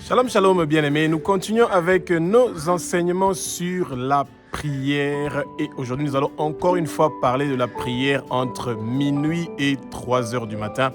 Shalom, shalom, bien-aimés. Nous continuons avec nos enseignements sur la prière. Et aujourd'hui, nous allons encore une fois parler de la prière entre minuit et 3 heures du matin.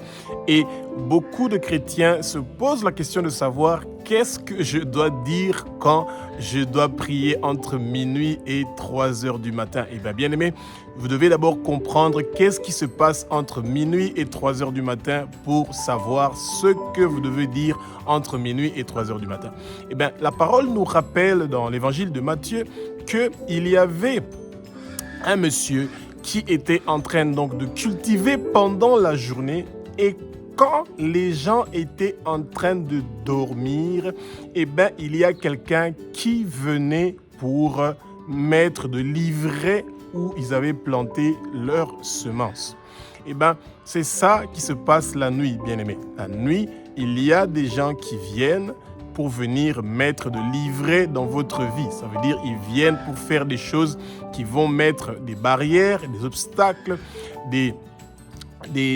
Et beaucoup de chrétiens se posent la question de savoir qu'est-ce que je dois dire quand je dois prier entre minuit et 3 heures du matin. Et bien, bien-aimés, vous devez d'abord comprendre qu'est-ce qui se passe entre minuit et 3 heures du matin pour savoir ce que vous devez dire entre minuit et 3 heures du matin. Eh bien, la parole nous rappelle dans l'évangile de Matthieu qu'il y avait un monsieur qui était en train donc de cultiver pendant la journée, et quand les gens étaient en train de dormir, eh bien, il y a quelqu'un qui venait pour mettre de l'ivraie où ils avaient planté leurs semences. Eh bien, c'est ça qui se passe la nuit, bien-aimés. La nuit, il y a des gens qui viennent pour venir mettre de l'ivraie dans votre vie. Ça veut dire qu'ils viennent pour faire des choses qui vont mettre des barrières, des obstacles, des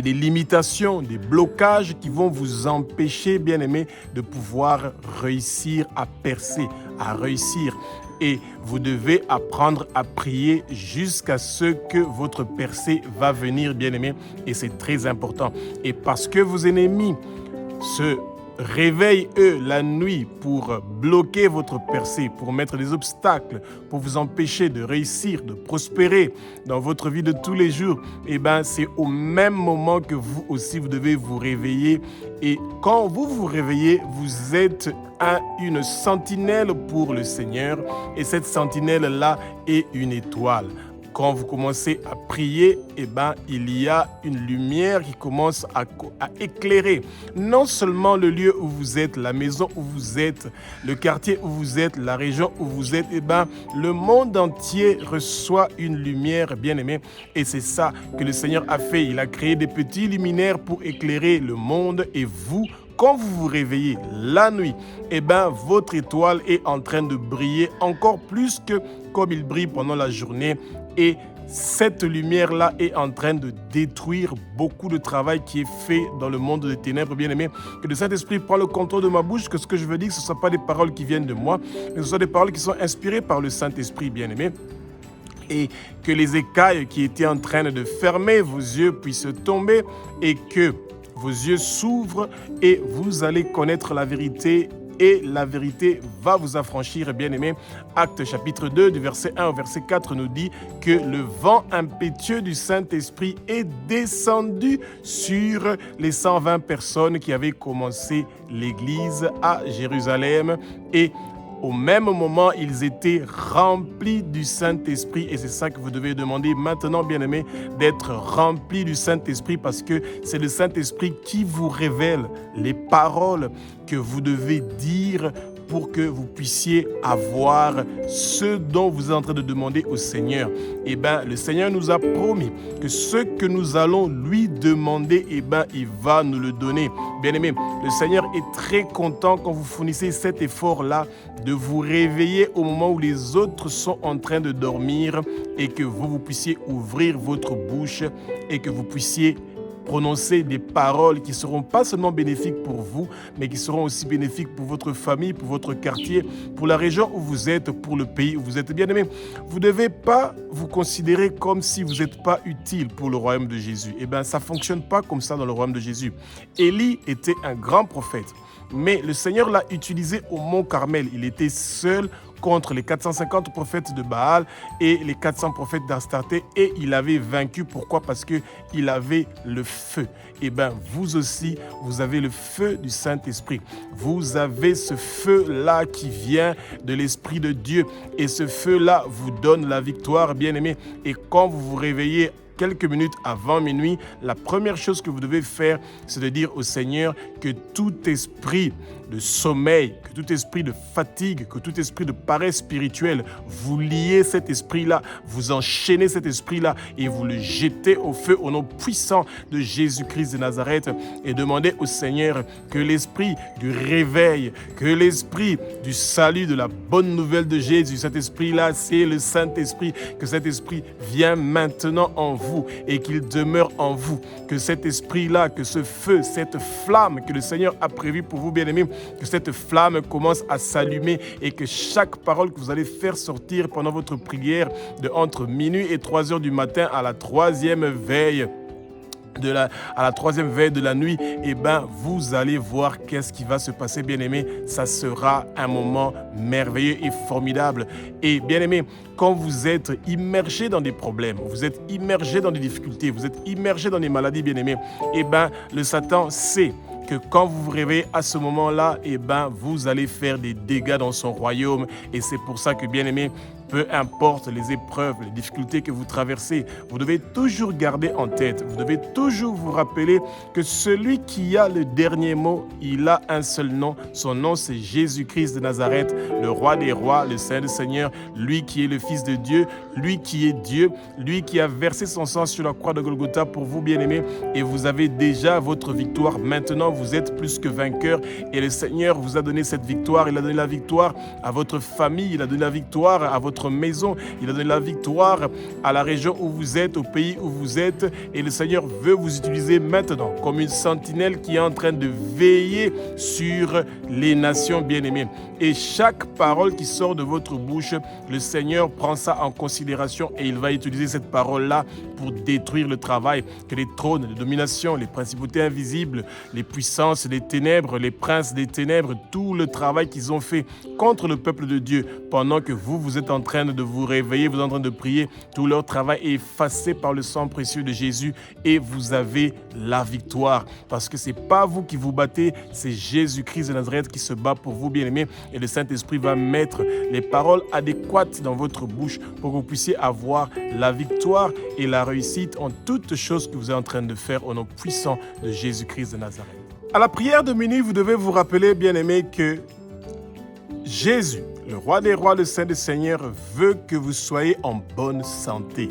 limitations, des blocages qui vont vous empêcher, bien-aimés, de pouvoir réussir à percer, à réussir. Et vous devez apprendre à prier jusqu'à ce que votre percée va venir, bien-aimés. Et c'est très important. Et parce que vos ennemis se réveillent, eux, la nuit pour bloquer votre percée, pour mettre des obstacles, pour vous empêcher de réussir, de prospérer dans votre vie de tous les jours, eh bien, c'est au même moment que vous aussi, vous devez vous réveiller. Et quand vous vous réveillez, vous êtes une sentinelle pour le Seigneur. Et cette sentinelle-là est une étoile. Quand vous commencez à prier, eh ben, il y a une lumière qui commence à éclairer non seulement le lieu où vous êtes, la maison où vous êtes, le quartier où vous êtes, la région où vous êtes, eh ben, le monde entier reçoit une lumière, bien-aimée. Et c'est ça que le Seigneur a fait. Il a créé des petits luminaires pour éclairer le monde. Et vous, quand vous vous réveillez la nuit, eh ben, votre étoile est en train de briller encore plus que comme il brille pendant la journée. Et cette lumière-là est en train de détruire beaucoup de travail qui est fait dans le monde des ténèbres, bien-aimés. Que le Saint-Esprit prend le contrôle de ma bouche, que ce que je veux dire, ce ne sont pas des paroles qui viennent de moi, mais ce sont des paroles qui sont inspirées par le Saint-Esprit, bien-aimés. Et que les écailles qui étaient en train de fermer vos yeux puissent tomber et que vos yeux s'ouvrent et vous allez connaître la vérité. Et la vérité va vous affranchir, bien-aimés. Actes chapitre 2, du verset 1 au verset 4 nous dit que le vent impétueux du Saint-Esprit est descendu sur les 120 personnes qui avaient commencé l'église à Jérusalem. Et au même moment, ils étaient remplis du Saint-Esprit. Et c'est ça que vous devez demander maintenant, bien-aimés, d'être remplis du Saint-Esprit, parce que c'est le Saint-Esprit qui vous révèle les paroles que vous devez dire pour que vous puissiez avoir ce dont vous êtes en train de demander au Seigneur. Eh bien, le Seigneur nous a promis que ce que nous allons lui demander, eh bien, il va nous le donner. Bien-aimés, le Seigneur est très content quand vous fournissez cet effort-là de vous réveiller au moment où les autres sont en train de dormir et que vous puissiez ouvrir votre bouche et que vous puissiez prononcer des paroles qui seront pas seulement bénéfiques pour vous, mais qui seront aussi bénéfiques pour votre famille, pour votre quartier, pour la région où vous êtes, pour le pays où vous êtes. Bien-aimés, vous ne devez pas vous considérer comme si vous n'êtes pas utile pour le royaume de Jésus. Eh bien, ça ne fonctionne pas comme ça dans le royaume de Jésus. Élie était un grand prophète, mais le Seigneur l'a utilisé au mont Carmel. Il était seul contre les 450 prophètes de Baal et les 400 prophètes d'Astarté, et il avait vaincu. Pourquoi? Parce qu'il avait le feu. Eh bien, vous aussi, vous avez le feu du Saint-Esprit. Vous avez ce feu-là qui vient de l'Esprit de Dieu, et ce feu-là vous donne la victoire, bien-aimés. Et quand vous vous réveillez quelques minutes avant minuit, la première chose que vous devez faire, c'est de dire au Seigneur que tout esprit de sommeil, que tout esprit de fatigue, que tout esprit de paresse spirituelle, vous liez cet esprit-là, vous enchaînez cet esprit-là et vous le jetez au feu au nom puissant de Jésus-Christ de Nazareth, et demandez au Seigneur que l'esprit du réveil, que l'esprit du salut, de la bonne nouvelle de Jésus, cet esprit-là, c'est le Saint-Esprit, que cet esprit vienne maintenant en vous et qu'il demeure en vous. Que cet esprit-là, que ce feu, cette flamme que le Seigneur a prévu pour vous, bien-aimés, que cette flamme commence à s'allumer et que chaque parole que vous allez faire sortir pendant votre prière de entre minuit et 3 heures du matin à la troisième veille de la nuit, eh ben, vous allez voir qu'est-ce qui va se passer, bien-aimés. Ça sera un moment merveilleux et formidable. Et bien-aimés, quand vous êtes immergé dans des problèmes, vous êtes immergé dans des difficultés, vous êtes immergé dans des maladies, bien-aimés, eh ben, le Satan sait que quand vous vous réveillez à ce moment-là, eh ben, vous allez faire des dégâts dans son royaume. Et c'est pour ça que, bien-aimés, peu importe les épreuves, les difficultés que vous traversez, vous devez toujours garder en tête, vous devez toujours vous rappeler que celui qui a le dernier mot, il a un seul nom. Son nom, c'est Jésus-Christ de Nazareth, le roi des rois, le Saint des seigneurs, lui qui est le Fils de Dieu, lui qui est Dieu, lui qui a versé son sang sur la croix de Golgotha pour vous, bien-aimés. Et vous avez déjà votre victoire. Maintenant, vous êtes plus que vainqueur. Et le Seigneur vous a donné cette victoire. Il a donné la victoire à votre famille, il a donné la victoire à votre maison, il a donné la victoire à la région où vous êtes, au pays où vous êtes, et le Seigneur veut vous utiliser maintenant comme une sentinelle qui est en train de veiller sur les nations, bien-aimées. Et chaque parole qui sort de votre bouche, le Seigneur prend ça en considération et il va utiliser cette parole-là pour détruire le travail que les trônes de domination, les principautés invisibles, les puissances des ténèbres, les princes des ténèbres, tout le travail qu'ils ont fait contre le peuple de Dieu pendant que vous êtes en train de vous réveiller, vous êtes en train de prier, tout leur travail est effacé par le sang précieux de Jésus et vous avez la victoire. Parce que ce n'est pas vous qui vous battez, c'est Jésus-Christ de Nazareth qui se bat pour vous, bien-aimés. Et le Saint-Esprit va mettre les paroles adéquates dans votre bouche pour que vous puissiez avoir la victoire et la réussite en toutes choses que vous êtes en train de faire au nom puissant de Jésus-Christ de Nazareth. À la prière de minuit, vous devez vous rappeler, bien-aimés, que Jésus, le roi des rois, le Saint des seigneurs, veut que vous soyez en bonne santé.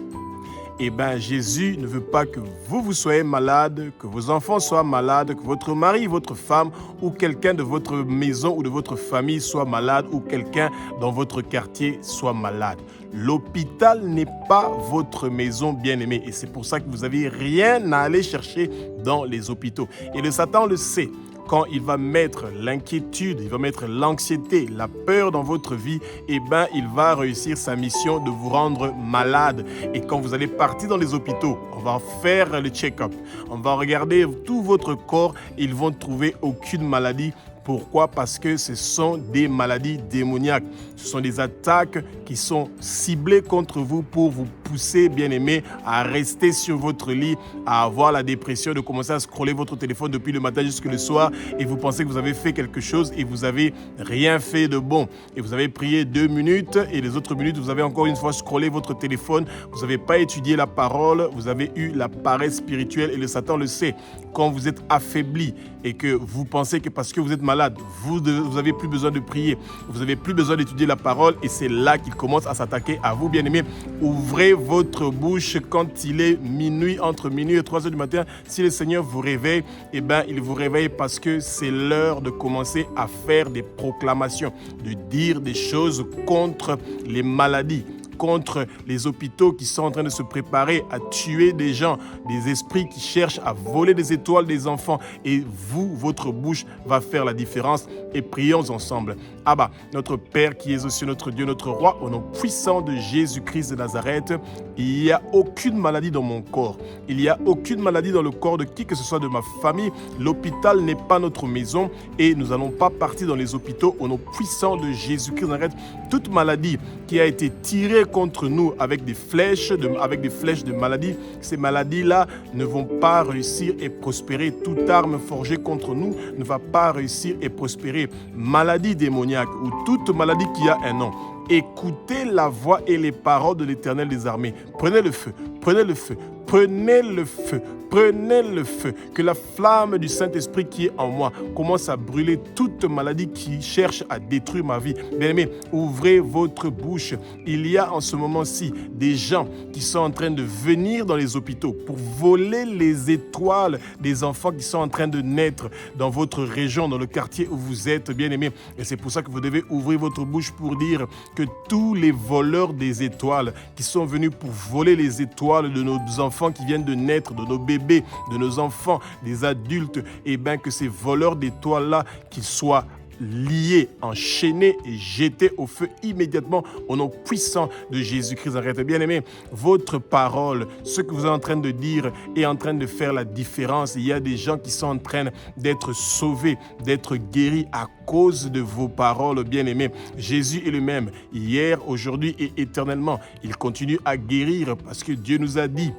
Eh bien, Jésus ne veut pas que vous soyez malade, que vos enfants soient malades, que votre mari, votre femme ou quelqu'un de votre maison ou de votre famille soit malade ou quelqu'un dans votre quartier soit malade. L'hôpital n'est pas votre maison, bien-aimée, et c'est pour ça que vous n'avez rien à aller chercher dans les hôpitaux. Et le Satan le sait. Quand il va mettre l'inquiétude, il va mettre l'anxiété, la peur dans votre vie, eh ben, il va réussir sa mission de vous rendre malade. Et quand vous allez partir dans les hôpitaux, on va faire le check-up, on va regarder tout votre corps et ils vont trouver aucune maladie. Pourquoi? Parce que ce sont des maladies démoniaques. Ce sont des attaques qui sont ciblées contre vous pour vous pousser, bien-aimés, à rester sur votre lit, à avoir la dépression, de commencer à scroller votre téléphone depuis le matin jusqu'au soir et vous pensez que vous avez fait quelque chose et vous n'avez rien fait de bon. Et vous avez prié 2 minutes et les autres minutes, vous avez encore une fois scrollé votre téléphone. Vous n'avez pas étudié la parole, vous avez eu la paresse spirituelle et le Satan le sait. Quand vous êtes affaibli et que vous pensez que parce que vous êtes malade, vous n'avez plus besoin de prier, vous n'avez plus besoin d'étudier la parole et c'est là qu'il commence à s'attaquer à vous, bien-aimés. Ouvrez votre bouche quand il est minuit, entre minuit et 3 heures du matin. Si le Seigneur vous réveille, eh ben, il vous réveille parce que c'est l'heure de commencer à faire des proclamations, de dire des choses contre les maladies, contre les hôpitaux qui sont en train de se préparer à tuer des gens, des esprits qui cherchent à voler des étoiles des enfants. Et vous, votre bouche va faire la différence et prions ensemble. Abba, notre Père qui es aux cieux, notre Dieu, notre Roi, au nom puissant de Jésus-Christ de Nazareth, il n'y a aucune maladie dans mon corps. Il n'y a aucune maladie dans le corps de qui que ce soit de ma famille. L'hôpital n'est pas notre maison et nous n'allons pas partir dans les hôpitaux au nom puissant de Jésus-Christ de Nazareth. Toute maladie qui a été tirée contre nous avec des flèches de maladie, ces maladies-là ne vont pas réussir et prospérer. Toute arme forgée contre nous ne va pas réussir et prospérer. Maladie démoniaque ou toute maladie qui a un nom. Écoutez la voix et les paroles de l'Éternel des armées. Prenez le feu, prenez le feu, prenez le feu, Prenez le feu, que la flamme du Saint-Esprit qui est en moi commence à brûler toute maladie qui cherche à détruire ma vie. Bien-aimés, ouvrez votre bouche. Il y a en ce moment-ci des gens qui sont en train de venir dans les hôpitaux pour voler les étoiles des enfants qui sont en train de naître dans votre région, dans le quartier où vous êtes, bien-aimés. Et c'est pour ça que vous devez ouvrir votre bouche pour dire que tous les voleurs des étoiles qui sont venus pour voler les étoiles de nos enfants qui viennent de naître, de nos bébés, de nos enfants, des adultes, et bien que ces voleurs d'étoiles-là, qu'ils soient liés, enchaînés et jetés au feu immédiatement au nom puissant de Jésus-Christ. Arrêtez, bien-aimés, votre parole, ce que vous êtes en train de dire est en train de faire la différence. Il y a des gens qui sont en train d'être sauvés, d'être guéris à cause de vos paroles, bien-aimés. Jésus est le même, hier, aujourd'hui et éternellement. Il continue à guérir parce que Dieu nous a dit,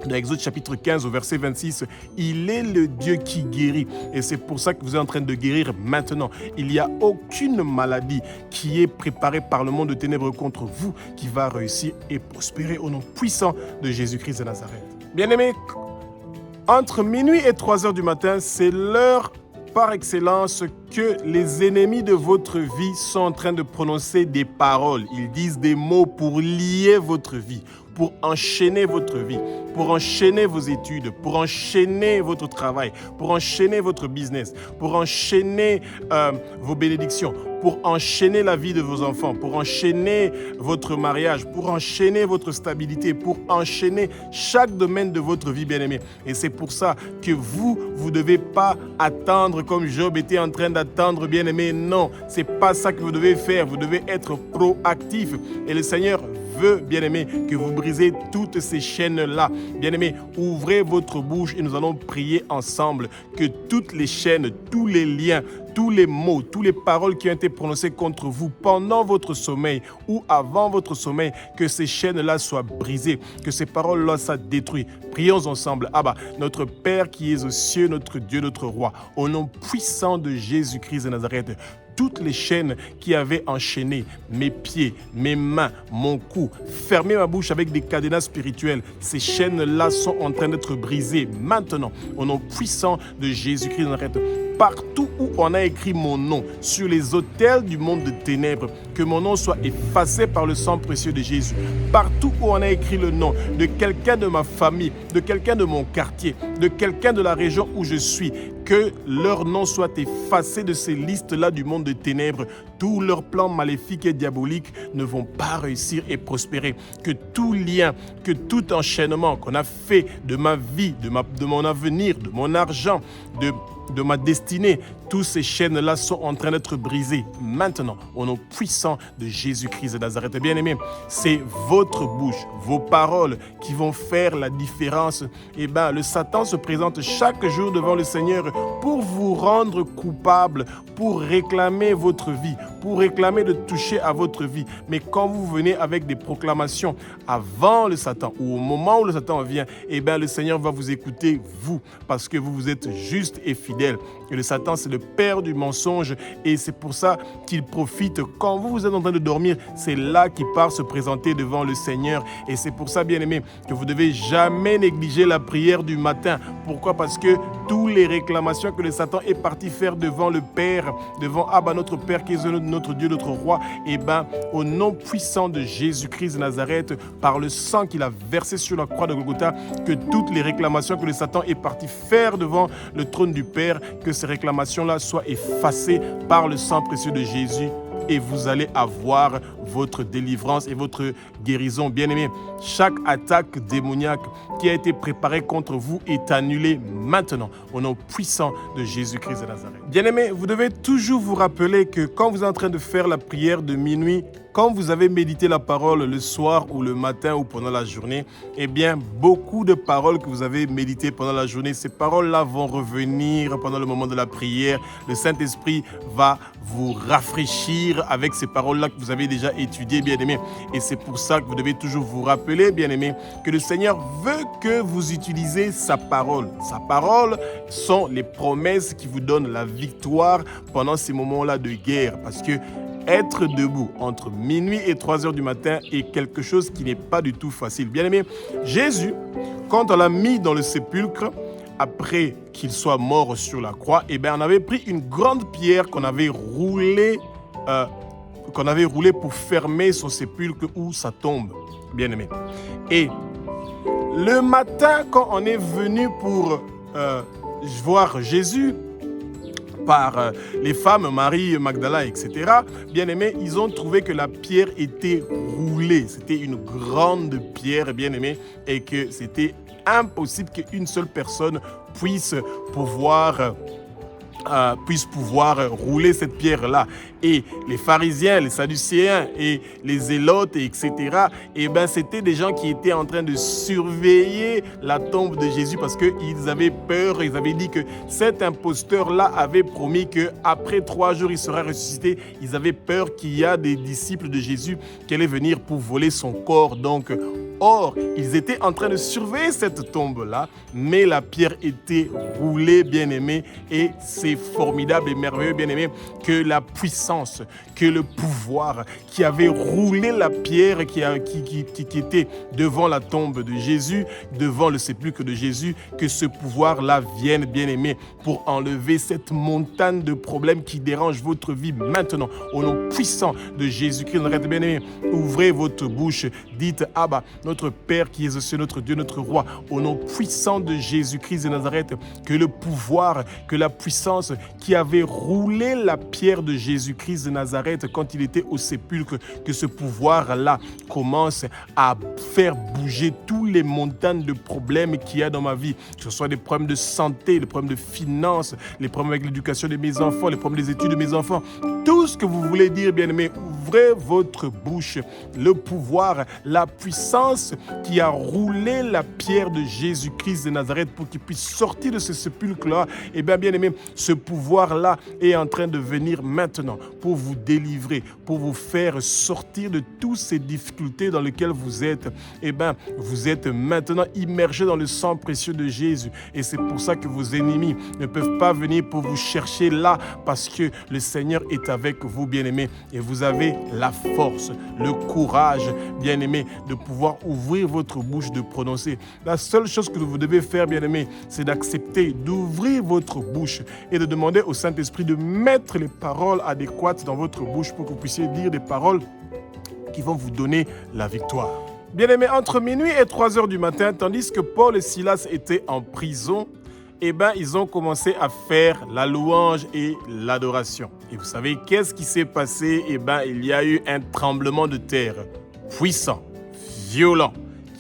dans Exode chapitre 15 au verset 26, il est le Dieu qui guérit et c'est pour ça que vous êtes en train de guérir maintenant. Il n'y a aucune maladie qui est préparée par le monde de ténèbres contre vous qui va réussir et prospérer au nom puissant de Jésus-Christ de Nazareth. Bien-aimés, entre minuit et 3 heures du matin, c'est l'heure par excellence que les ennemis de votre vie sont en train de prononcer des paroles. Ils disent des mots pour lier votre vie, pour enchaîner votre vie, pour enchaîner vos études, pour enchaîner votre travail, pour enchaîner votre business, pour enchaîner vos bénédictions, pour enchaîner la vie de vos enfants, pour enchaîner votre mariage, pour enchaîner votre stabilité, pour enchaîner chaque domaine de votre vie, bien-aimé. Et c'est pour ça que vous ne devez pas attendre comme Job était en train d'attendre, bien-aimé. Non, ce n'est pas ça que vous devez faire. Vous devez être proactif. Et le Seigneur veut, bien-aimé, que vous brisez toutes ces chaînes-là. Bien-aimé, ouvrez votre bouche et nous allons prier ensemble que toutes les chaînes, tous les liens, tous les mots, toutes les paroles qui ont été prononcées contre vous pendant votre sommeil ou avant votre sommeil, que ces chaînes-là soient brisées, que ces paroles-là soient détruites. Prions ensemble. Abba, notre Père qui es aux cieux, notre Dieu, notre Roi, au nom puissant de Jésus-Christ de Nazareth, toutes les chaînes qui avaient enchaîné mes pieds, mes mains, mon cou, fermé ma bouche avec des cadenas spirituels, ces chaînes-là sont en train d'être brisées maintenant, au nom puissant de Jésus-Christ de Nazareth. Partout où on a écrit mon nom, sur les autels du monde de ténèbres, que mon nom soit effacé par le sang précieux de Jésus. Partout où on a écrit le nom de quelqu'un de ma famille, de quelqu'un de mon quartier, de quelqu'un de la région où je suis, que leur nom soit effacé de ces listes-là du monde de ténèbres. Tous leurs plans maléfiques et diaboliques ne vont pas réussir et prospérer. Que tout lien, que tout enchaînement qu'on a fait de ma vie, de mon avenir, de mon argent, de ma destinée, toutes ces chaînes-là sont en train d'être brisées maintenant au nom puissant de Jésus-Christ de Nazareth. Bien-aimés, c'est votre bouche, vos paroles qui vont faire la différence. Eh bien, le Satan se présente chaque jour devant le Seigneur pour vous rendre coupable, pour réclamer votre vie, pour réclamer de toucher à votre vie. Mais quand vous venez avec des proclamations avant le Satan ou au moment où le Satan vient, eh bien, le Seigneur va vous écouter, vous, parce que vous êtes juste et fidèle. Et le Satan, c'est le père du mensonge et c'est pour ça qu'il profite. Quand vous êtes en train de dormir, c'est là qu'il part se présenter devant le Seigneur. Et c'est pour ça, bien-aimés, que vous ne devez jamais négliger la prière du matin. Pourquoi? Parce que toutes les réclamations que le Satan est parti faire devant le Père, devant Abba, notre Père qui est notre Dieu, notre Roi, et bien, au nom puissant de Jésus-Christ de Nazareth, par le sang qu'il a versé sur la croix de Golgotha, que toutes les réclamations que le Satan est parti faire devant le trône du Père, que ces réclamations-là soient effacées par le sang précieux de Jésus et vous allez avoir votre délivrance et votre guérison. Bien-aimés, chaque attaque démoniaque qui a été préparée contre vous est annulée maintenant au nom puissant de Jésus-Christ de Nazareth. Bien-aimés, vous devez toujours vous rappeler que quand vous êtes en train de faire la prière de minuit, quand vous avez médité la parole le soir ou le matin ou pendant la journée, eh bien, beaucoup de paroles que vous avez méditées pendant la journée, ces paroles-là vont revenir pendant le moment de la prière. Le Saint-Esprit va vous rafraîchir avec ces paroles-là que vous avez déjà étudiées, bien-aimés. Et c'est pour ça que vous devez toujours vous rappeler, bien-aimés, que le Seigneur veut que vous utilisez sa parole. Sa parole sont les promesses qui vous donnent la victoire pendant ces moments-là de guerre. Parce que être debout entre minuit et 3 heures du matin est quelque chose qui n'est pas du tout facile. Bien-aimé, Jésus, quand on l'a mis dans le sépulcre, après qu'il soit mort sur la croix, on avait pris une grande pierre qu'on avait roulée pour fermer son sépulcre ou sa tombe, bien-aimé. Et le matin, quand on est venu pour voir Jésus, par les femmes, Marie, Magdala, etc., bien-aimés, ils ont trouvé que la pierre était roulée. C'était une grande pierre, bien-aimés, et que c'était impossible qu'une seule personne puisse pouvoir rouler cette pierre-là. Et les pharisiens, les sadducéens et les zélotes, etc., c'était des gens qui étaient en train de surveiller la tombe de Jésus parce qu'ils avaient peur. Ils avaient dit que cet imposteur-là avait promis qu'après 3 jours, il sera ressuscité. Ils avaient peur qu'il y a des disciples de Jésus qui allaient venir pour voler son corps. Donc, or, ils étaient en train de surveiller cette tombe-là, mais la pierre était roulée, bien-aimé, et c'est formidable et merveilleux, bien-aimé, que la puissance, que le pouvoir qui avait roulé la pierre qui était devant la tombe de Jésus, devant le sépulcre de Jésus, que ce pouvoir-là vienne, bien-aimé, pour enlever cette montagne de problèmes qui dérangent votre vie maintenant. Au nom puissant de Jésus-Christ, bien-aimé, ouvrez votre bouche, dites « Abba, notre Père qui est aux cieux, notre Dieu, notre Roi, au nom puissant de Jésus-Christ de Nazareth, que le pouvoir, que la puissance qui avait roulé la pierre de Jésus-Christ de Nazareth quand il était au sépulcre, que ce pouvoir-là commence à faire bouger tous les montagnes de problèmes qu'il y a dans ma vie, que ce soit des problèmes de santé, des problèmes de finances, les problèmes avec l'éducation de mes enfants, les problèmes des études de mes enfants, tout ce que vous voulez dire, bien-aimé, ouvrez votre bouche. Le pouvoir, la puissance qui a roulé la pierre de Jésus-Christ de Nazareth pour qu'il puisse sortir de ce sépulcre-là, bien-aimé, ce pouvoir-là est en train de venir maintenant pour vous délivrer, pour vous faire sortir de toutes ces difficultés dans lesquelles vous êtes. Vous êtes maintenant immergé dans le sang précieux de Jésus. Et c'est pour ça que vos ennemis ne peuvent pas venir pour vous chercher là, parce que le Seigneur est avec vous, bien-aimé, et vous avez la force, le courage, bien-aimé, de pouvoir ouvrir votre bouche, de prononcer. La seule chose que vous devez faire, bien-aimé, c'est d'accepter, d'ouvrir votre bouche et de demander au Saint-Esprit de mettre les paroles adéquates dans votre bouche pour que vous puissiez dire des paroles qui vont vous donner la victoire. Bien-aimé, entre minuit et 3 heures du matin, tandis que Paul et Silas étaient en prison, ils ont commencé à faire la louange et l'adoration. Et vous savez, qu'est-ce qui s'est passé? Il y a eu un tremblement de terre puissant, violent,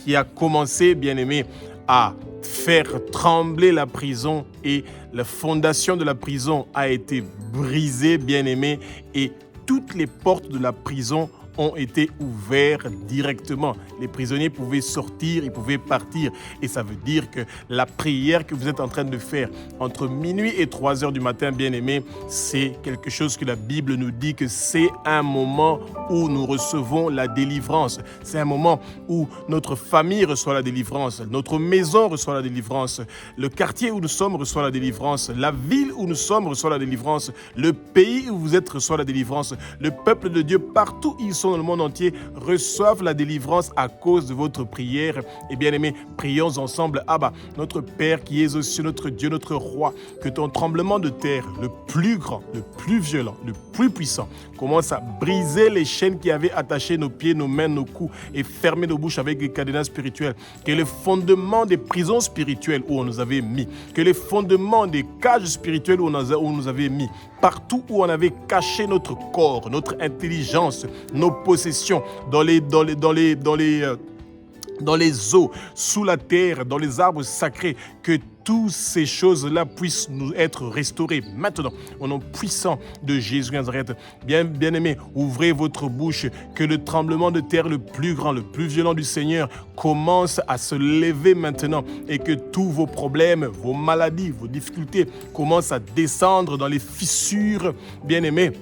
qui a commencé, bien-aimé, à faire trembler la prison, et la fondation de la prison a été brisée, bien-aimé, et toutes les portes de la prison ont été ouverts directement. Les prisonniers pouvaient sortir, ils pouvaient partir. Et ça veut dire que la prière que vous êtes en train de faire entre minuit et 3 heures du matin, bien-aimés, c'est quelque chose que la Bible nous dit que c'est un moment où nous recevons la délivrance. C'est un moment où notre famille reçoit la délivrance, notre maison reçoit la délivrance, le quartier où nous sommes reçoit la délivrance, la ville où nous sommes reçoit la délivrance, le pays où vous êtes reçoit la délivrance, le peuple de Dieu, partout où ils sont dans le monde entier, reçoivent la délivrance à cause de votre prière. Et bien aimés, prions ensemble. Abba, notre Père qui es aux cieux, notre Dieu, notre Roi, que ton tremblement de terre, le plus grand, le plus violent, le plus puissant, commence à briser les chaînes qui avaient attaché nos pieds, nos mains, nos coups et fermé nos bouches avec des cadenas spirituels. Que les fondements des prisons spirituelles où on nous avait mis, que les fondements des cages spirituelles où on nous avait mis, partout où on avait caché notre corps, notre intelligence, nos possessions, dans les eaux, sous la terre, dans les arbres sacrés, que toutes ces choses-là puissent nous être restaurées maintenant, au nom puissant de Jésus Nazareth. Bien-aimés, ouvrez votre bouche, que le tremblement de terre le plus grand, le plus violent du Seigneur commence à se lever maintenant et que tous vos problèmes, vos maladies, vos difficultés commencent à descendre dans les fissures, bien-aimés,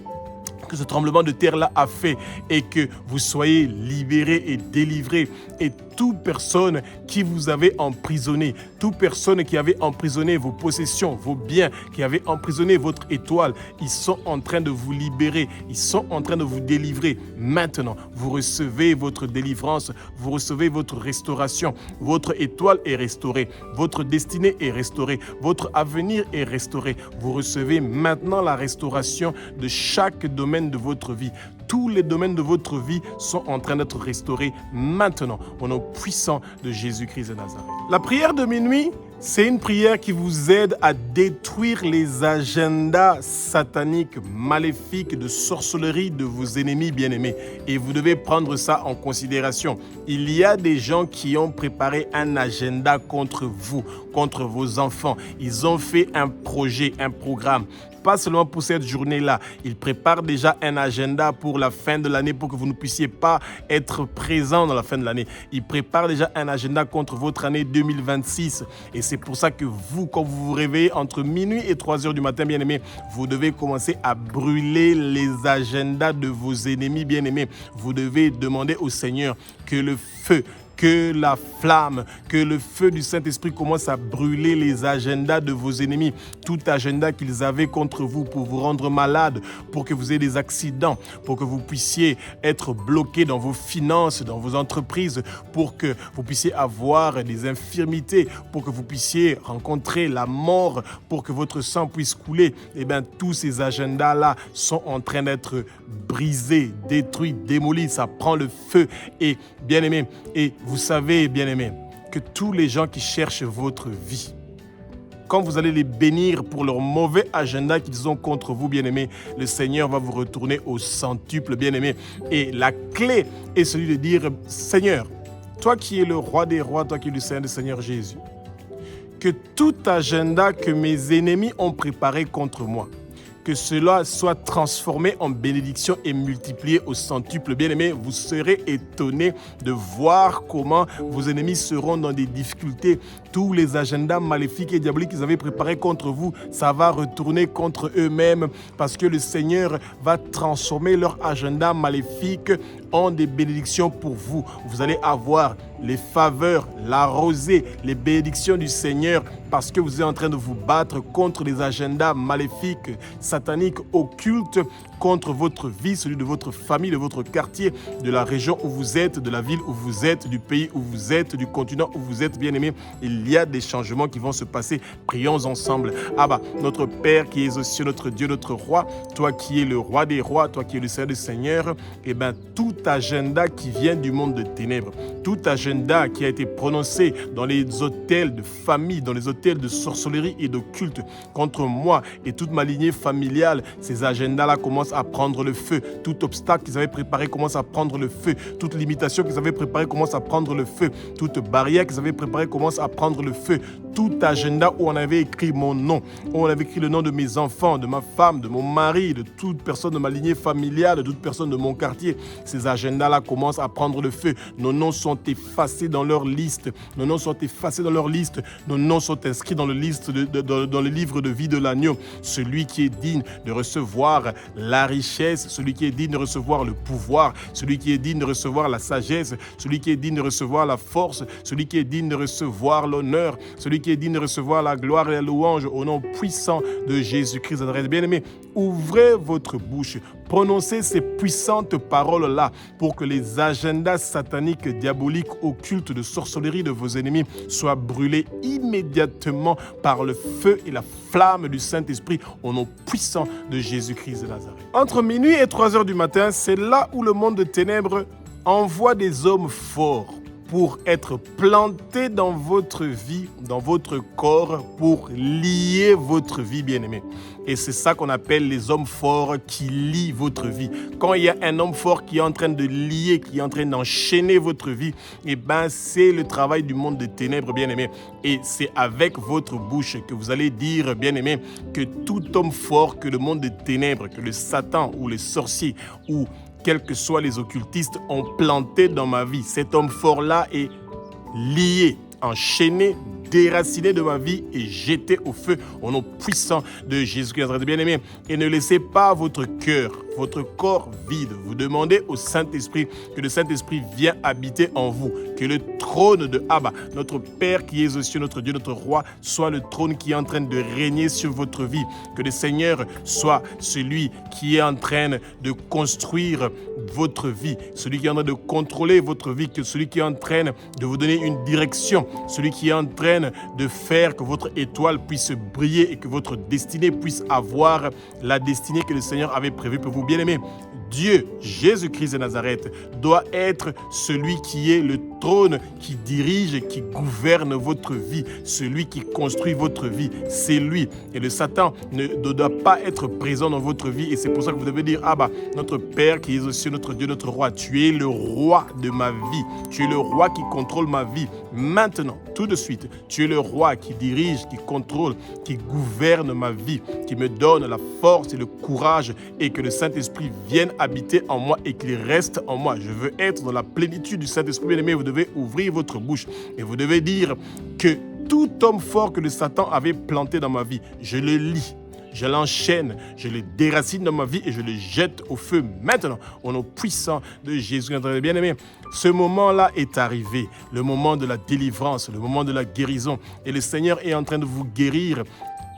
que ce tremblement de terre-là a fait, et que vous soyez libérés et délivrés, et toute personne qui vous avait emprisonné, toute personne qui avait emprisonné vos possessions, vos biens, qui avait emprisonné votre étoile, ils sont en train de vous libérer, ils sont en train de vous délivrer. Maintenant, vous recevez votre délivrance, vous recevez votre restauration, votre étoile est restaurée, votre destinée est restaurée, votre avenir est restauré. Vous recevez maintenant la restauration de chaque domaine de votre vie. Tous les domaines de votre vie sont en train d'être restaurés maintenant au nom puissant de Jésus-Christ de Nazareth. La prière de minuit, c'est une prière qui vous aide à détruire les agendas sataniques, maléfiques, de sorcellerie de vos ennemis bien-aimés. Et vous devez prendre ça en considération. Il y a des gens qui ont préparé un agenda contre vous, contre vos enfants. Ils ont fait un projet, un programme. Pas seulement pour cette journée-là. Ils préparent déjà un agenda pour la fin de l'année pour que vous ne puissiez pas être présent dans la fin de l'année. Ils préparent déjà un agenda contre votre année 2026. Et c'est pour ça que vous, quand vous vous réveillez entre minuit et 3 heures du matin, bien-aimés, vous devez commencer à brûler les agendas de vos ennemis, bien-aimés. Vous devez demander au Seigneur que le feu, que la flamme, que le feu du Saint-Esprit commence à brûler les agendas de vos ennemis. Tout agenda qu'ils avaient contre vous pour vous rendre malade, pour que vous ayez des accidents, pour que vous puissiez être bloqué dans vos finances, dans vos entreprises, pour que vous puissiez avoir des infirmités, pour que vous puissiez rencontrer la mort, pour que votre sang puisse couler. Eh bien, tous ces agendas-là sont en train d'être brisés, détruits, démolis. Ça prend le feu. Et bien aimé, et vous savez, bien-aimés, que tous les gens qui cherchent votre vie, quand vous allez les bénir pour leur mauvais agenda qu'ils ont contre vous, bien-aimés, le Seigneur va vous retourner au centuple, bien-aimés. Et la clé est celui de dire, Seigneur, toi qui es le roi des rois, toi qui es le Seigneur des Seigneurs Jésus, que tout agenda que mes ennemis ont préparé contre moi, que cela soit transformé en bénédiction et multiplié au centuple. Bien-aimés, vous serez étonnés de voir comment vos ennemis seront dans des difficultés. Tous les agendas maléfiques et diaboliques qu'ils avaient préparés contre vous, ça va retourner contre eux-mêmes parce que le Seigneur va transformer leur agenda maléfique en des bénédictions pour vous. Vous allez avoir les faveurs, la rosée, les bénédictions du Seigneur parce que vous êtes en train de vous battre contre les agendas maléfiques, sataniques, occultes, contre votre vie, celui de votre famille, de votre quartier, de la région où vous êtes, de la ville où vous êtes, du pays où vous êtes, du continent où vous êtes, bien-aimés. Il y a des changements qui vont se passer. Prions ensemble. Abba, notre Père qui es aux cieux, notre Dieu, notre Roi, toi qui es le Roi des rois, toi qui es le Seigneur des seigneurs, eh bien, tout agenda qui vient du monde de ténèbres, tout agenda qui a été prononcé dans les hôtels de famille, dans les hôtels de sorcellerie et d'occulte contre moi et toute ma lignée familiale, ces agendas-là commencent à prendre le feu. Tout obstacle qu'ils avaient préparé commence à prendre le feu. Toute limitation qu'ils avaient préparée commence à prendre le feu. Toute barrière qu'ils avaient préparée commence à prendre le feu. Tout agenda où on avait écrit mon nom, où on avait écrit le nom de mes enfants, de ma femme, de mon mari, de toute personne de ma lignée familiale, de toute personne de mon quartier, ces agendas-là commencent à prendre le feu. Nos noms sont effacés dans leur liste. Nos noms sont effacés dans leur liste. Nos noms sont inscrits dans le livre de vie de l'agneau. Celui qui est digne de recevoir la richesse, celui qui est digne de recevoir le pouvoir, celui qui est digne de recevoir la sagesse, celui qui est digne de recevoir la force, celui qui est digne de recevoir l'honneur, celui qui est digne de recevoir la gloire et la louange au nom puissant de Jésus-Christ. Bien-aimés, ouvrez votre bouche, prononcez ces puissantes paroles-là pour que les agendas sataniques, diaboliques, occultes, de sorcellerie de vos ennemis soient brûlés immédiatement par le feu et la flamme du Saint-Esprit au nom puissant de Jésus-Christ de Nazareth. Entre minuit et 3 heures du matin, c'est là où le monde de ténèbres envoie des hommes forts pour être plantés dans votre vie, dans votre corps, pour lier votre vie, bien-aimé. Et c'est ça qu'on appelle les hommes forts qui lient votre vie. Quand il y a un homme fort qui est en train de lier, qui est en train d'enchaîner votre vie, eh ben c'est le travail du monde des ténèbres, bien-aimé. Et c'est avec votre bouche que vous allez dire, bien-aimé, que tout homme fort que le monde des ténèbres, que le Satan ou les sorciers ou quels que soient les occultistes ont planté dans ma vie, cet homme fort-là est lié, enchaîné, déraciné de ma vie et jeté au feu au nom puissant de Jésus-Christ. Bien-aimé, et ne laissez pas votre cœur votre corps vide. Vous demandez au Saint-Esprit que le Saint-Esprit vienne habiter en vous, que le trône de Abba, notre Père qui est aux cieux, notre Dieu, notre Roi, soit le trône qui est en train de régner sur votre vie, que le Seigneur soit celui qui est en train de construire votre vie, celui qui est en train de contrôler votre vie, que celui qui est en train de vous donner une direction, celui qui est en train de faire que votre étoile puisse briller et que votre destinée puisse avoir la destinée que le Seigneur avait prévue pour vous. Bien-aimés, Dieu, Jésus-Christ de Nazareth, doit être celui qui est le trône, qui dirige, qui gouverne votre vie, celui qui construit votre vie. C'est lui. Et le Satan ne doit pas être présent dans votre vie. Et c'est pour ça que vous devez dire, Abba, notre Père qui est aux cieux, notre Dieu, notre Roi, tu es le roi de ma vie. Tu es le roi qui contrôle ma vie. Maintenant, tout de suite, tu es le roi qui dirige, qui contrôle, qui gouverne ma vie, qui me donne la force et le courage et que le Saint-Esprit vienne habiter en moi et qu'il reste en moi. Je veux être dans la plénitude du Saint-Esprit. Bien-aimé, vous devez ouvrir votre bouche et vous devez dire que tout homme fort que le Satan avait planté dans ma vie, je le lis. Je l'enchaîne, je le déracine dans ma vie et je le jette au feu maintenant, au nom puissant de Jésus. Bien-aimé, ce moment-là est arrivé, le moment de la délivrance, le moment de la guérison. Et le Seigneur est en train de vous guérir.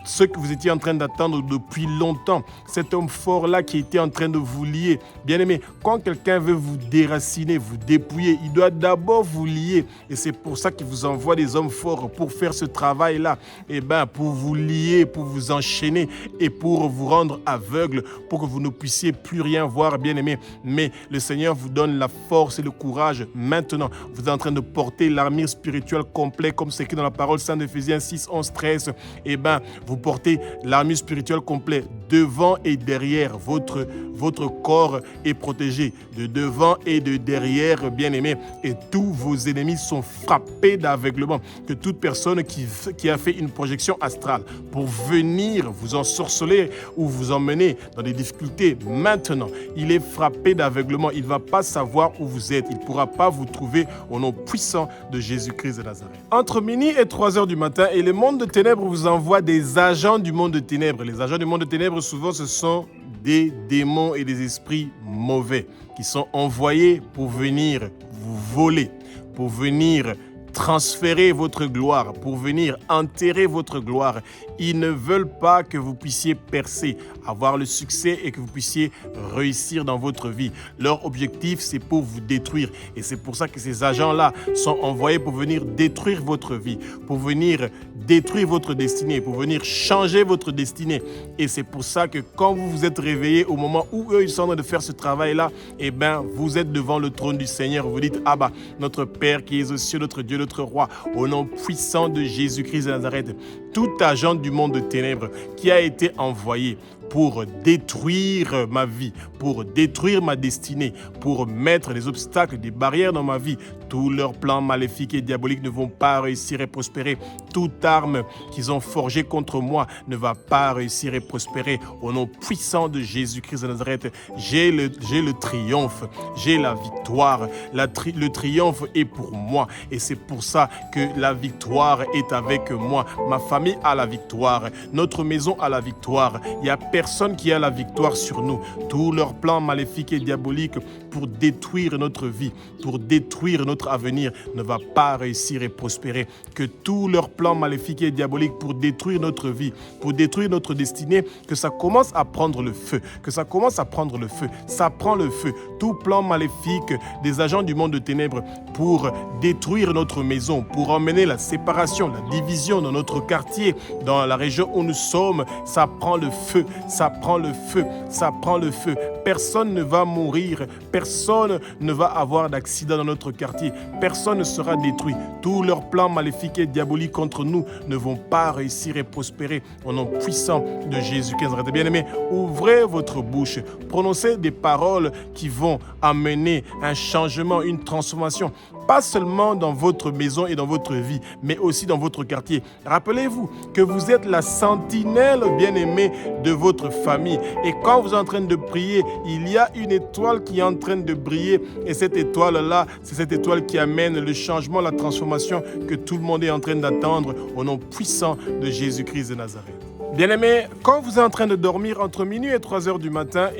Ce que vous étiez en train d'attendre depuis longtemps, cet homme fort-là qui était en train de vous lier. Bien-aimé, quand quelqu'un veut vous déraciner, vous dépouiller, il doit d'abord vous lier. Et c'est pour ça qu'il vous envoie des hommes forts pour faire ce travail-là. Eh bien, pour vous lier, pour vous enchaîner et pour vous rendre aveugle, pour que vous ne puissiez plus rien voir, bien-aimé. Mais le Seigneur vous donne la force et le courage maintenant. Vous êtes en train de porter l'armure spirituelle complète, comme c'est écrit dans la parole sainte d'Éphésiens 6, 11, 13. Eh bien, vous portez l'armure spirituelle complète. Devant et derrière, votre corps est protégé. De devant et de derrière, bien-aimés. Et tous vos ennemis sont frappés d'aveuglement. Que toute personne qui a fait une projection astrale pour venir vous ensorceler ou vous emmener dans des difficultés, maintenant, il est frappé d'aveuglement. Il ne va pas savoir où vous êtes. Il ne pourra pas vous trouver au nom puissant de Jésus-Christ de Nazareth. Entre minuit et 3 heures du matin, et le monde de ténèbres vous envoie des agents du monde de ténèbres. Les agents du monde de ténèbres, souvent, ce sont des démons et des esprits mauvais qui sont envoyés pour venir vous voler, pour venir transférer votre gloire, pour venir enterrer votre gloire. Ils ne veulent pas que vous puissiez percer, avoir le succès et que vous puissiez réussir dans votre vie. Leur objectif, c'est pour vous détruire. Et c'est pour ça que ces agents-là sont envoyés pour venir détruire votre vie, pour venir détruire votre destinée, pour venir changer votre destinée. Et c'est pour ça que quand vous vous êtes réveillé au moment où eux, ils sont en train de faire ce travail-là, eh bien, vous êtes devant le trône du Seigneur. Vous dites, Abba, notre Père qui est aux cieux, notre Dieu, notre Roi, au nom puissant de Jésus-Christ de Nazareth, tout agent du monde de ténèbres qui a été envoyé pour détruire ma vie, pour détruire ma destinée, pour mettre des obstacles, des barrières dans ma vie. Tous leurs plans maléfiques et diaboliques ne vont pas réussir et prospérer. Toute arme qu'ils ont forgée contre moi ne va pas réussir et prospérer. Au nom puissant de Jésus-Christ de Nazareth, j'ai le triomphe, j'ai la victoire. Le triomphe est pour moi et c'est pour ça que la victoire est avec moi. Ma famille a la victoire, notre maison a la victoire. Il n'y a personne qui a la victoire sur nous. Tous leurs plans maléfiques et diaboliques pour détruire notre vie, pour détruire notre avenir ne va pas réussir et prospérer. Que tous leurs plans maléfiques et diaboliques pour détruire notre vie, pour détruire notre destinée, que ça commence à prendre le feu, que ça commence à prendre le feu. Ça prend le feu. Tout plan maléfique des agents du monde de ténèbres pour détruire notre maison, pour emmener la séparation, la division dans notre quartier, dans la région où nous sommes, ça prend le feu, ça prend le feu, ça prend le feu. Personne ne va mourir, personne ne va avoir d'accident dans notre quartier, personne ne sera détruit. Tous leurs plans maléfiques et diaboliques contre nous ne vont pas réussir et prospérer au nom puissant de Jésus-Christ. Bien-aimés, ouvrez votre bouche, prononcez des paroles qui vont amener un changement, une transformation, pas seulement dans votre maison et dans votre vie, mais aussi dans votre quartier. Rappelez-vous que vous êtes la sentinelle bien-aimée de votre famille. Et quand vous êtes en train de prier, il y a une étoile qui est en train de briller. Et cette étoile-là, c'est cette étoile qui amène le changement, la transformation que tout le monde est en train d'attendre au nom puissant de Jésus-Christ de Nazareth. Bien-aimés, quand vous êtes en train de dormir entre minuit et 3 heures du matin,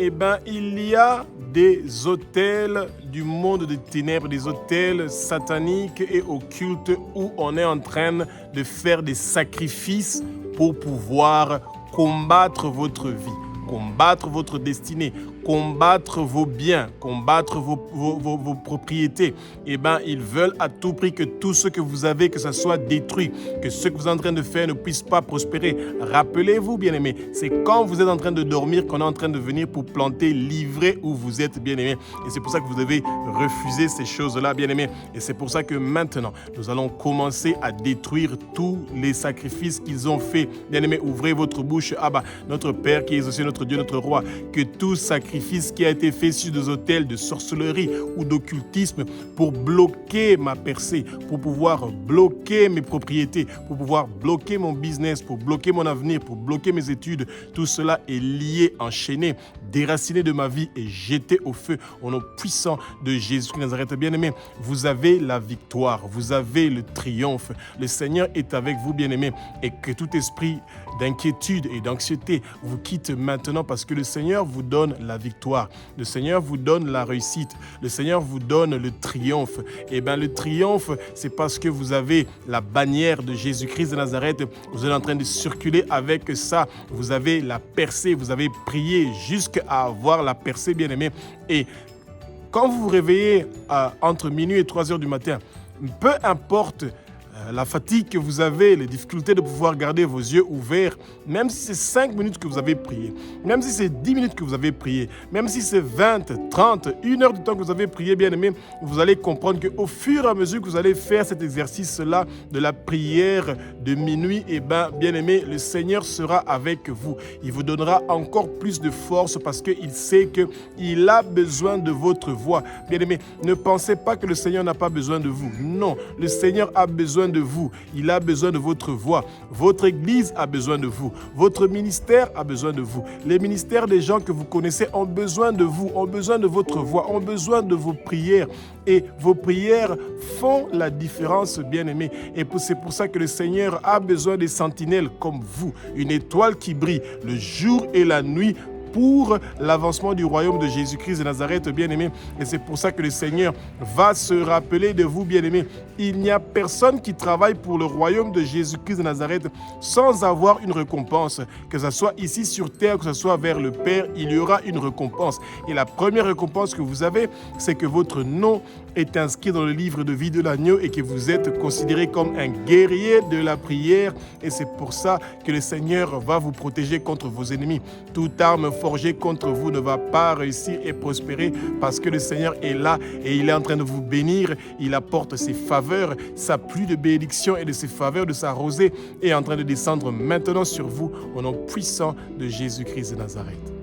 il y a des autels du monde des ténèbres, des autels sataniques et occultes où on est en train de faire des sacrifices pour pouvoir combattre votre vie, combattre votre destinée, combattre vos biens, combattre vos propriétés. Ils veulent à tout prix que tout ce que vous avez, que ça soit détruit, que ce que vous êtes en train de faire ne puisse pas prospérer. Rappelez-vous, bien-aimés, c'est quand vous êtes en train de dormir qu'on est en train de venir pour planter l'ivraie où vous êtes, bien-aimés. Et c'est pour ça que vous devez refuser ces choses-là, bien-aimés. Et c'est pour ça que maintenant, nous allons commencer à détruire tous les sacrifices qu'ils ont faits. Bien-aimés, ouvrez votre bouche. Abba, notre Père qui est aussi notre Dieu, notre Roi, que tout sacrifice qui a été fait sur des autels de sorcellerie ou d'occultisme pour bloquer ma percée, pour pouvoir bloquer mes propriétés, pour pouvoir bloquer mon business, pour bloquer mon avenir, pour bloquer mes études, tout cela est lié, enchaîné, déraciné de ma vie et jeté au feu au nom puissant de Jésus de Nazareth. Bien-aimés, vous avez la victoire, vous avez le triomphe. Le Seigneur est avec vous, bien-aimés, et que tout esprit d'inquiétude et d'anxiété vous quitte maintenant parce que le Seigneur vous donne la victoire. Le Seigneur vous donne la réussite. Le Seigneur vous donne le triomphe. Le triomphe, c'est parce que vous avez la bannière de Jésus-Christ de Nazareth. Vous êtes en train de circuler avec ça. Vous avez la percée. Vous avez prié jusqu'à avoir la percée, bien-aimé. Et quand vous vous réveillez entre minuit et 3 heures du matin, peu importe la fatigue que vous avez, les difficultés de pouvoir garder vos yeux ouverts, même si c'est 5 minutes que vous avez prié, même si c'est 10 minutes que vous avez prié, même si c'est 20, 30, 1 heure de temps que vous avez prié, bien-aimé, vous allez comprendre qu'au fur et à mesure que vous allez faire cet exercice-là de la prière de minuit, bien-aimé, le Seigneur sera avec vous. Il vous donnera encore plus de force parce qu'il sait qu'il a besoin de votre voix. Bien-aimé, ne pensez pas que le Seigneur n'a pas besoin de vous. Non, le Seigneur a besoin de vous. Il a besoin de votre voix. Votre église a besoin de vous. Votre ministère a besoin de vous. Les ministères des gens que vous connaissez ont besoin de vous, ont besoin de votre voix, ont besoin de vos prières. Et vos prières font la différence, bien-aimés. Et c'est pour ça que le Seigneur a besoin des sentinelles comme vous. Une étoile qui brille le jour et la nuit pour l'avancement du royaume de Jésus-Christ de Nazareth, bien-aimé. Et c'est pour ça que le Seigneur va se rappeler de vous, bien-aimé. Il n'y a personne qui travaille pour le royaume de Jésus-Christ de Nazareth sans avoir une récompense. Que ce soit ici sur terre, que ce soit vers le Père, il y aura une récompense. Et la première récompense que vous avez, c'est que votre nom est inscrit dans le livre de vie de l'agneau et que vous êtes considéré comme un guerrier de la prière. Et c'est pour ça que le Seigneur va vous protéger contre vos ennemis. Toute arme forgée contre vous ne va pas réussir et prospérer parce que le Seigneur est là et il est en train de vous bénir. Il apporte ses faveurs, sa pluie de bénédiction et de ses faveurs, de sa rosée est en train de descendre maintenant sur vous au nom puissant de Jésus-Christ de Nazareth.